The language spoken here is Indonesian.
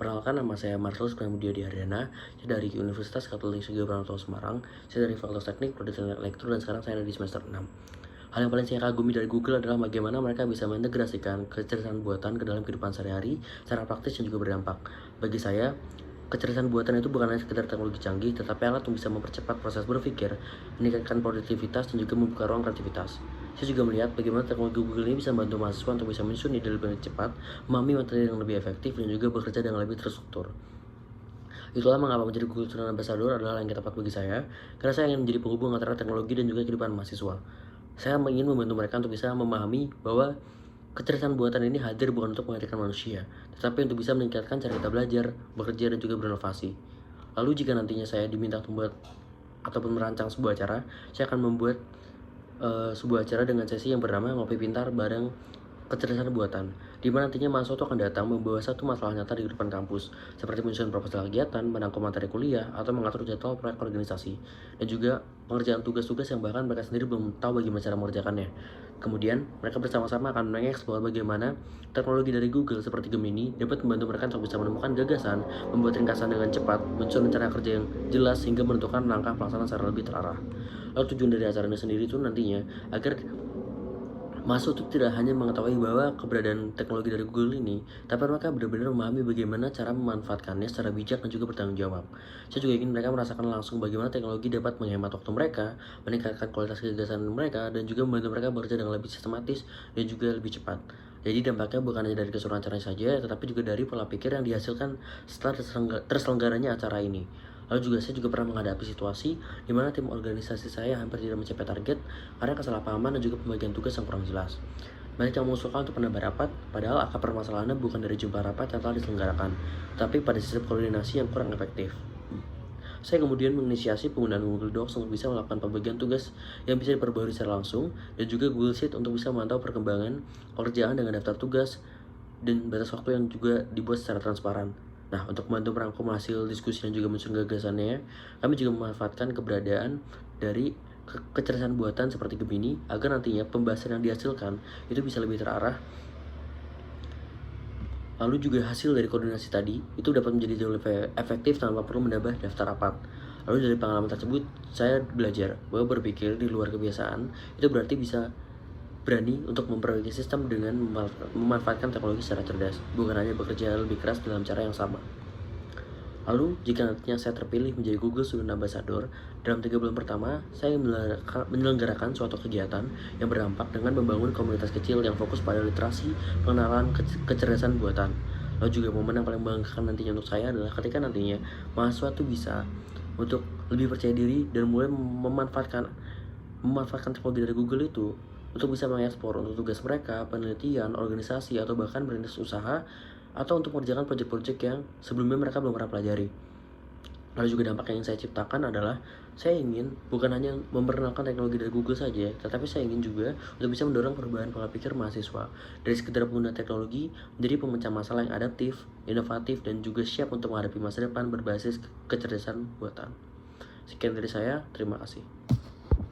Perkenalkan, nama saya Marcelus Pramudia Diardana. Saya dari Universitas Katolik Sugio Pranoto Semarang. Saya dari Fakultas Teknik Prodi Teknik Elektro dan sekarang saya ada di semester 6. Hal yang paling saya kagumi dari Google adalah bagaimana mereka bisa mengintegrasikan kecerdasan buatan ke dalam kehidupan sehari-hari secara praktis dan juga berdampak. Bagi saya, kecerdasan buatan itu bukan hanya sekedar teknologi canggih, tetapi alat yang bisa mempercepat proses berpikir, meningkatkan produktivitas, dan juga membuka ruang kreativitas. Saya juga melihat bagaimana teknologi Google ini bisa membantu mahasiswa untuk bisa menyusun ide lebih cepat, memahami materi yang lebih efektif, dan juga bekerja dengan lebih terstruktur. Itulah mengapa menjadi Google Student Ambassador adalah yang tepat bagi saya, karena saya ingin menjadi penghubung antara teknologi dan juga kehidupan mahasiswa. Saya ingin membantu mereka untuk bisa memahami bahwa kecerdasan buatan ini hadir bukan untuk menggantikan manusia, tetapi untuk bisa meningkatkan cara kita belajar, bekerja, dan juga berinovasi. Lalu jika nantinya saya diminta untuk membuat ataupun merancang sebuah acara, saya akan membuat sebuah acara dengan sesi yang bernama Ngopi Pintar bareng kecerdasan buatan, di mana nantinya mahasiswa itu akan datang membawa satu masalah nyata di depan kampus, seperti menyusun proposal kegiatan, menangkap materi kuliah, atau mengatur jadwal proyek organisasi, dan juga pengerjaan tugas-tugas yang bahkan mereka sendiri belum tahu bagaimana cara mengerjakannya. Kemudian, mereka bersama-sama akan mengeksplor bagaimana teknologi dari Google seperti Gemini dapat membantu mereka untuk bisa menemukan gagasan, membuat ringkasan dengan cepat, menyusun rencana kerja yang jelas, hingga menentukan langkah pelaksanaan secara lebih terarah. Lalu tujuan dari acara ini sendiri itu nantinya agar masuk itu tidak hanya mengetahui bahwa keberadaan teknologi dari Google ini, tapi mereka benar-benar memahami bagaimana cara memanfaatkannya secara bijak dan juga bertanggung jawab. Saya juga ingin mereka merasakan langsung bagaimana teknologi dapat menghemat waktu mereka, meningkatkan kualitas gagasan mereka, dan juga membantu mereka bekerja dengan lebih sistematis dan juga lebih cepat. Jadi dampaknya bukan hanya dari keseluruhan acaranya saja, tetapi juga dari pola pikir yang dihasilkan setelah terselenggaranya acara ini. Lalu juga saya juga pernah menghadapi situasi di mana tim organisasi saya hampir tidak mencapai target karena kesalahpahaman dan juga pembagian tugas yang kurang jelas. Banyak yang mengusulkan untuk menambah rapat, padahal akar permasalahannya bukan dari jumlah rapat yang telah diselenggarakan, tapi pada sistem koordinasi yang kurang efektif. Saya kemudian menginisiasi penggunaan Google Docs untuk bisa melakukan pembagian tugas yang bisa diperbarui secara langsung, dan juga Google Sheet untuk bisa memantau perkembangan pekerjaan dengan daftar tugas dan batas waktu yang juga dibuat secara transparan. Nah, untuk membantu merangkum hasil diskusi dan juga menyusun gagasannya, kami juga memanfaatkan keberadaan dari kecerdasan buatan seperti Gemini agar nantinya pembahasan yang dihasilkan itu bisa lebih terarah. Lalu juga hasil dari koordinasi tadi itu dapat menjadi jauh lebih efektif tanpa perlu menambah daftar rapat. Lalu dari pengalaman tersebut, saya belajar bahwa berpikir di luar kebiasaan itu berarti bisa berani untuk memperbaiki sistem dengan memanfaatkan teknologi secara cerdas, bukan hanya bekerja lebih keras dalam cara yang sama. Lalu, jika nantinya saya terpilih menjadi Google Student Ambassador, dalam 3 bulan pertama, saya menyelenggarakan suatu kegiatan yang berdampak dengan membangun komunitas kecil yang fokus pada literasi, pengenalan kecerdasan buatan. Lalu juga momen yang paling membanggakan nantinya untuk saya adalah ketika nantinya mahasiswa itu bisa untuk lebih percaya diri dan mulai memanfaatkan teknologi dari Google itu untuk bisa mengekspor untuk tugas mereka, penelitian, organisasi, atau bahkan merintis usaha, atau untuk mengerjakan proyek-proyek yang sebelumnya mereka belum pernah pelajari. Lalu juga dampak yang saya ciptakan adalah saya ingin bukan hanya memperkenalkan teknologi dari Google saja, tetapi saya ingin juga untuk bisa mendorong perubahan pola pikir mahasiswa dari sekedar pengguna teknologi menjadi pemecah masalah yang adaptif, inovatif, dan juga siap untuk menghadapi masa depan berbasis kecerdasan buatan. Sekian dari saya, terima kasih.